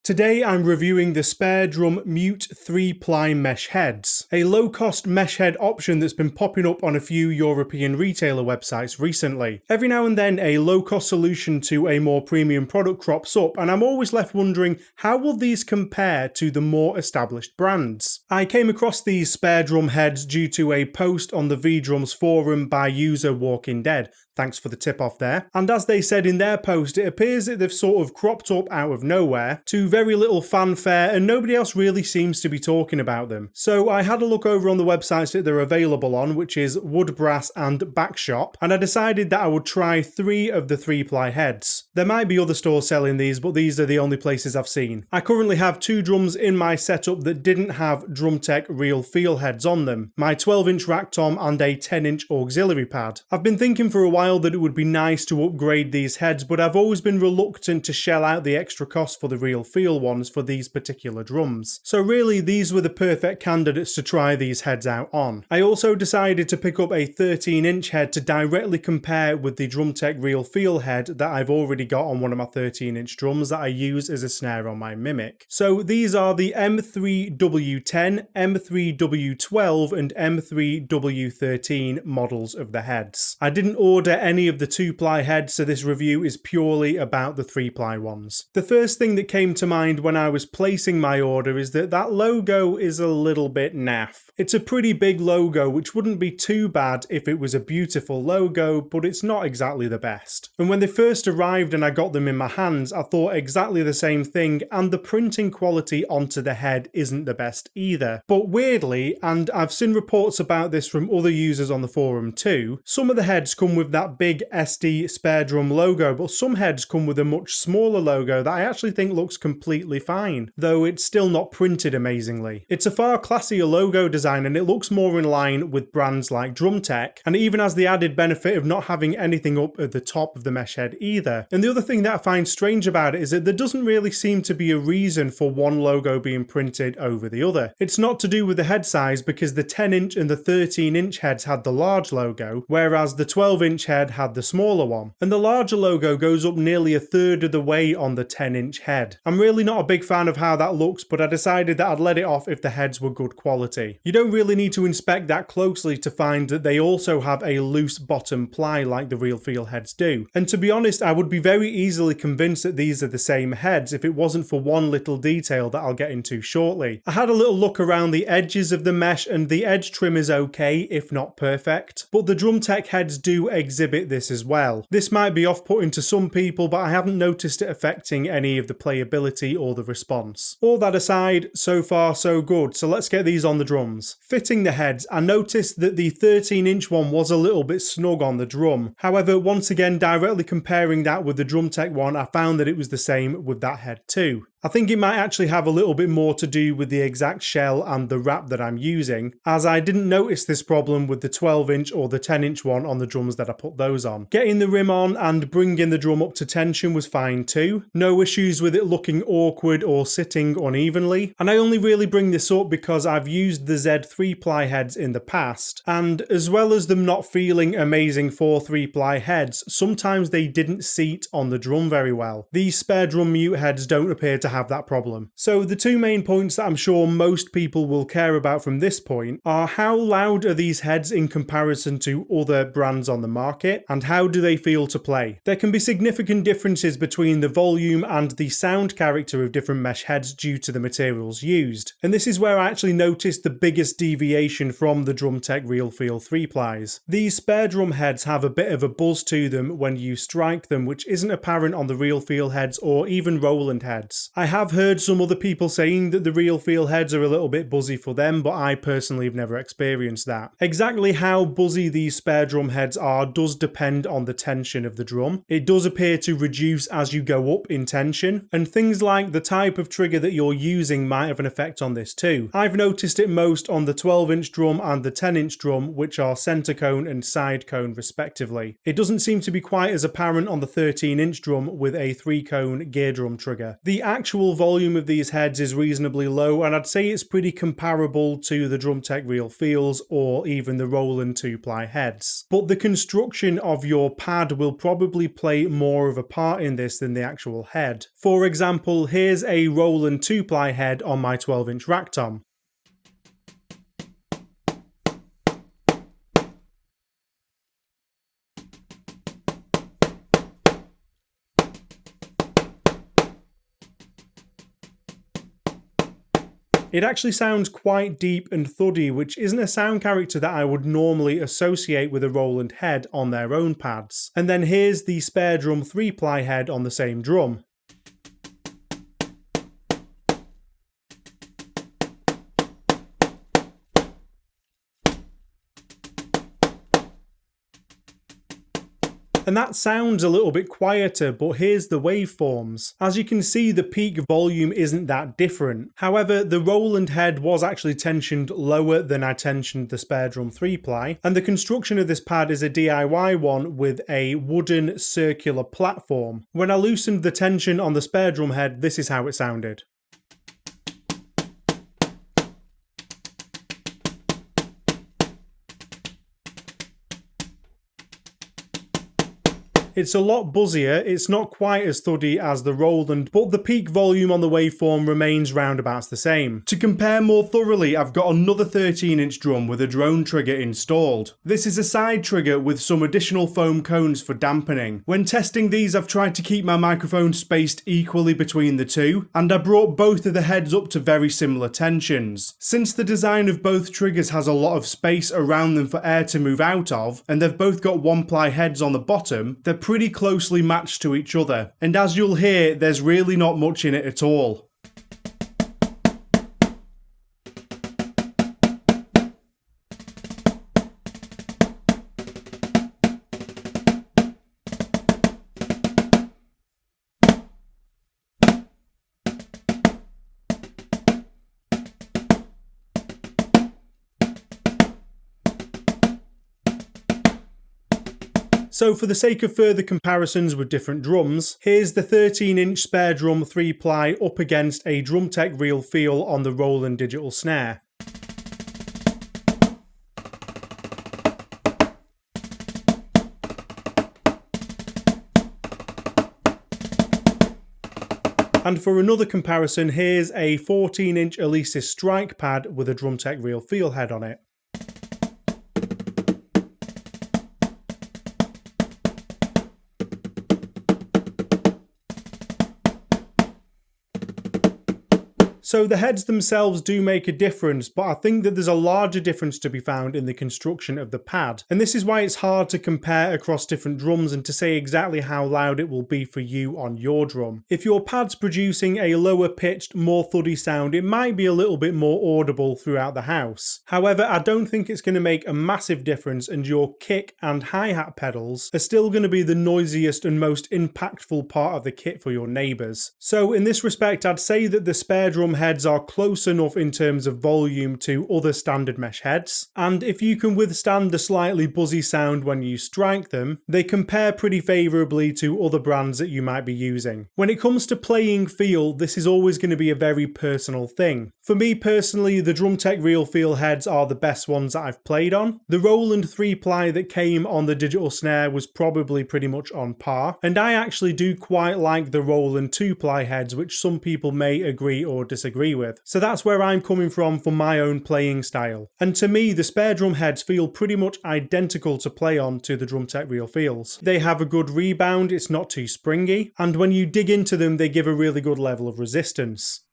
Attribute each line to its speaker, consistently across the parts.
Speaker 1: Today I'm reviewing the SpareDrum Mute 3-ply mesh heads, a low-cost mesh head option that's been popping up on a few European retailer websites recently. Every now and then a low-cost solution to a more premium product crops up, and I'm always left wondering, how will these compare to the more established brands? I came across these SpareDrum heads due to a post on the vDrums forum by user Walking Dead. Thanks for the tip off there. And as they said in their post, it appears that they've sort of cropped up out of nowhere to very little fanfare, and nobody else really seems to be talking about them. So I had a look over on the websites that they're available on, which is Wood Brass and Backshop, and I decided that I would try 3 of the 3-ply heads. There might be other stores selling these, but these are the only places I've seen. I currently have 2 drums in my setup that didn't have drum-tec real feel heads on them, my 12-inch rack tom and a 10-inch auxiliary pad. I've been thinking for a while that it would be nice to upgrade these heads, but I've always been reluctant to shell out the extra cost for the real feel ones for these particular drums. So really, these were the perfect candidates to try these heads out on. I also decided to pick up a 13-inch head to directly compare with the drum-tec real feel head that I've already got on one of my 13-inch drums that I use as a snare on my Mimic. So these are the M3W10, M3W12 and M3W13 models of the heads. I didn't order any of the 2-ply heads, so this review is purely about the 3-ply ones. The first thing that came to mind when I was placing my order is that that logo is a little bit naff. It's a pretty big logo, which wouldn't be too bad if it was a beautiful logo, but it's not exactly the best. And when they first arrived and I got them in my hands, I thought exactly the same thing, and the printing quality onto the head isn't the best either. But weirdly, and I've seen reports about this from other users on the forum too, some of the heads come with that big SD SpareDrum logo, but some heads come with a much smaller logo that I actually think looks completely fine, though it's still not printed amazingly. It's a far classier logo design and it looks more in line with brands like drum-tec, and it even has the added benefit of not having anything up at the top of the mesh head either. And the other thing that I find strange about it is that there doesn't really seem to be a reason for one logo being printed over the other. It's not to do with the head size, because the 10-inch and the 13-inch heads had the large logo, whereas the 12-inch head had the smaller one. And the larger logo goes up nearly a third of the way on the 10-inch head. I'm really not a big fan of how that looks, but I decided that I'd let it off if the heads were good quality. You don't really need to inspect that closely to find that they also have a loose bottom ply like the real feel heads do. And to be honest, I would be very easily convinced that these are the same heads if it wasn't for one little detail that I'll get into shortly. I had a little look around the edges of the mesh and the edge trim is okay, if not perfect, but the drum-tec heads do exhibit this as well. This might be off-putting to some people, but I haven't noticed it affecting any of the playability or the response. All that aside, so far so good, so let's get these on the drums. Fitting the heads, I noticed that the 13-inch one was a little bit snug on the drum. However, once again, directly comparing that with the drum-tec one, I found that it was the same with that head too. I think it might actually have a little bit more to do with the exact shell and the wrap that I'm using, as I didn't notice this problem with the 12-inch or the 10-inch one on the drums that I put those on. Getting the rim on and bringing the drum up to tension was fine too. No issues with it looking awkward or sitting unevenly. And I only really bring this up because I've used the Z 3-ply heads in the past, and as well as them not feeling amazing for 3-ply heads, sometimes they didn't seat on the drum very well. These SpareDrum Mute heads don't appear to have that problem. So the 2 main points that I'm sure most people will care about from this point are how loud are these heads in comparison to other brands on the market, and how do they feel to play. There can be significant differences between the volume and the sound character of different mesh heads due to the materials used, and this is where I actually noticed the biggest deviation from the drum-tec real feel 3-plies. These SpareDrum heads have a bit of a buzz to them when you strike them, which isn't apparent on the real feel heads or even Roland heads. I have heard some other people saying that the real feel heads are a little bit buzzy for them, but I personally have never experienced that. Exactly how buzzy these SpareDrum heads are does depend on the tension of the drum. It does appear to reduce as you go up in tension, and things like the type of trigger that you're using might have an effect on this too. I've noticed it most on the 12-inch drum and the 10-inch drum, which are center cone and side cone respectively. It doesn't seem to be quite as apparent on the 13-inch drum with a 3-cone gear drum trigger. The actual actual volume of these heads is reasonably low, and I'd say it's pretty comparable to the drum-tec Real Feels or even the Roland 2-ply heads. But the construction of your pad will probably play more of a part in this than the actual head. For example, here's a Roland 2-ply head on my 12-inch rack tom. It actually sounds quite deep and thuddy, which isn't a sound character that I would normally associate with a Roland head on their own pads. And then here's the SpareDrum 3-ply head on the same drum. And that sounds a little bit quieter, but here's the waveforms. As you can see, the peak volume isn't that different. However, the Roland head was actually tensioned lower than I tensioned the SpareDrum 3-ply, and the construction of this pad is a DIY one with a wooden circular platform. When I loosened the tension on the SpareDrum head, this is how it sounded. It's a lot buzzier, it's not quite as thuddy as the Roland, but the peak volume on the waveform remains roundabouts the same. To compare more thoroughly, I've got another 13-inch drum with a drone trigger installed. This is a side trigger with some additional foam cones for dampening. When testing these, I've tried to keep my microphone spaced equally between the two, and I brought both of the heads up to very similar tensions. Since the design of both triggers has a lot of space around them for air to move out of, and they've both got 1-ply heads on the bottom, they're pretty closely matched to each other, and as you'll hear, there's really not much in it at all. So for the sake of further comparisons with different drums, here's the 13-inch SpareDrum 3-ply up against a drum-tec Real Feel on the Roland digital snare. And for another comparison, here's a 14-inch Alesis strike pad with a drum-tec Real Feel head on it. So the heads themselves do make a difference, but I think that there's a larger difference to be found in the construction of the pad. And this is why it's hard to compare across different drums and to say exactly how loud it will be for you on your drum. If your pad's producing a lower pitched, more thuddy sound, it might be a little bit more audible throughout the house. However, I don't think it's going to make a massive difference, and your kick and hi-hat pedals are still going to be the noisiest and most impactful part of the kit for your neighbours. So in this respect, I'd say that the SpareDrum heads are close enough in terms of volume to other standard mesh heads, and if you can withstand the slightly buzzy sound when you strike them, they compare pretty favourably to other brands that you might be using. When it comes to playing feel, this is always going to be a very personal thing. For me personally, the drum-tec Real Feel heads are the best ones that I've played on. The Roland 3-ply that came on the digital snare was probably pretty much on par, and I actually do quite like the Roland 2-ply heads, which some people may agree or disagree with. So that's where I'm coming from for my own playing style. And to me, the SpareDrum heads feel pretty much identical to play on to the drum-tec Real Feels. They have a good rebound, it's not too springy, and when you dig into them, they give a really good level of resistance.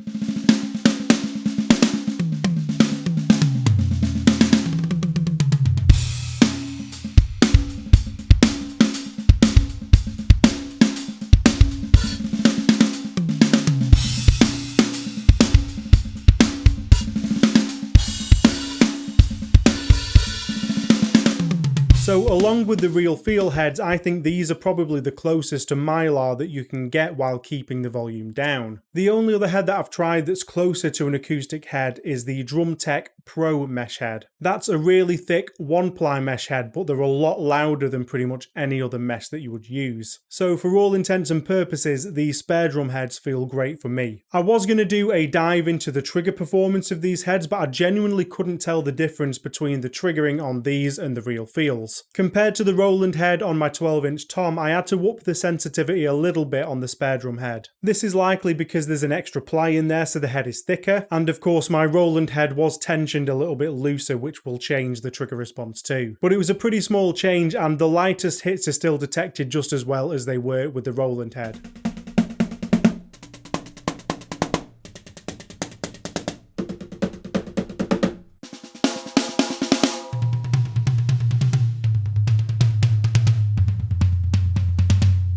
Speaker 1: So along with the real feel heads, I think these are probably the closest to Mylar that you can get while keeping the volume down. The only other head that I've tried that's closer to an acoustic head is the drum-tec Pro mesh head. That's a really thick one-ply mesh head, but they're a lot louder than pretty much any other mesh that you would use. So for all intents and purposes, the SpareDrum heads feel great for me. I was going to do a dive into the trigger performance of these heads, but I genuinely couldn't tell the difference between the triggering on these and the real feels. Compared to the Roland head on my 12-inch tom, I had to up the sensitivity a little bit on the SpareDrum head. This is likely because there's an extra ply in there, so the head is thicker, and of course my Roland head was tensioned a little bit looser, which will change the trigger response too. But it was a pretty small change, and the lightest hits are still detected just as well as they were with the Roland head.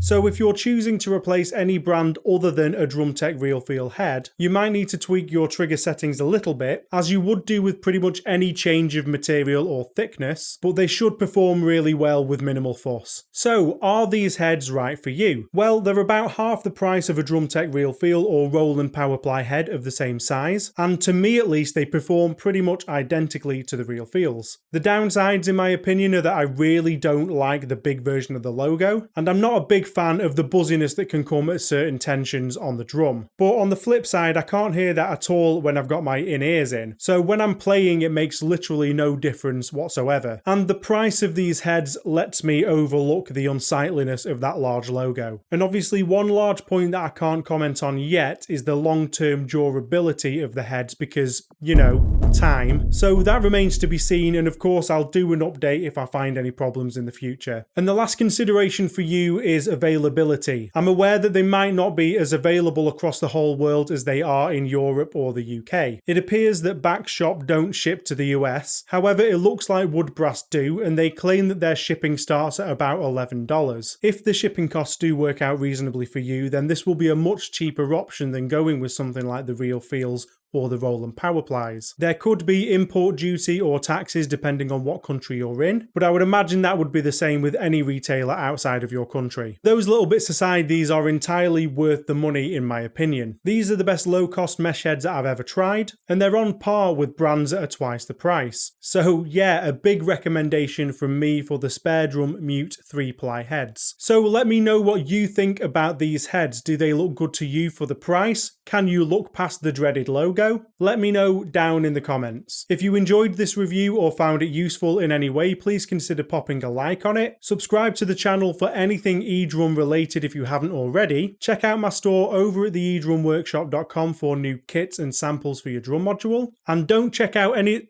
Speaker 1: So if you're choosing to replace any brand other than a drum-tec real feel head, you might need to tweak your trigger settings a little bit, as you would do with pretty much any change of material or thickness, but they should perform really well with minimal fuss. So are these heads right for you? Well, they're about half the price of a drum-tec real feel or Roland PowerPly head of the same size, and to me at least they perform pretty much identically to the real feels. The downsides in my opinion are that I really don't like the big version of the logo, and I'm not a big fan of the buzziness that can come at certain tensions on the drum. But on the flip side, I can't hear that at all when I've got my in-ears in. So when I'm playing, it makes literally no difference whatsoever. And the price of these heads lets me overlook the unsightliness of that large logo. And obviously one large point that I can't comment on yet is the long-term durability of the heads because, you know, time. So that remains to be seen, and of course I'll do an update if I find any problems in the future. And the last consideration for you is availability. I'm aware that they might not be as available across the whole world as they are in Europe or the UK. It appears that Backshop don't ship to the US, however it looks like Woodbrass do, and they claim that their shipping starts at about $11. If the shipping costs do work out reasonably for you, then this will be a much cheaper option than going with something like the Real Feels or the Roland PowerPlys. There could be import duty or taxes depending on what country you're in, but I would imagine that would be the same with any retailer outside of your country. Those little bits aside, these are entirely worth the money in my opinion. These are the best low-cost mesh heads that I've ever tried, and they're on par with brands that are twice the price. So yeah, a big recommendation from me for the SpareDrum Mute 3-ply heads. So let me know what you think about these heads. Do they look good to you for the price? Can you look past the dreaded logo? Let me know down in the comments. If you enjoyed this review or found it useful in any way, please consider popping a like on it. Subscribe to the channel for anything eDrum related if you haven't already. Check out my store over at the eDrumworkshop.com for new kits and samples for your drum module. And don't check out any...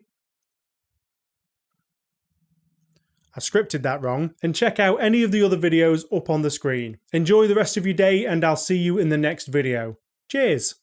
Speaker 1: I scripted that wrong. And check out any of the other videos up on the screen. Enjoy the rest of your day, and I'll see you in the next video. Cheers!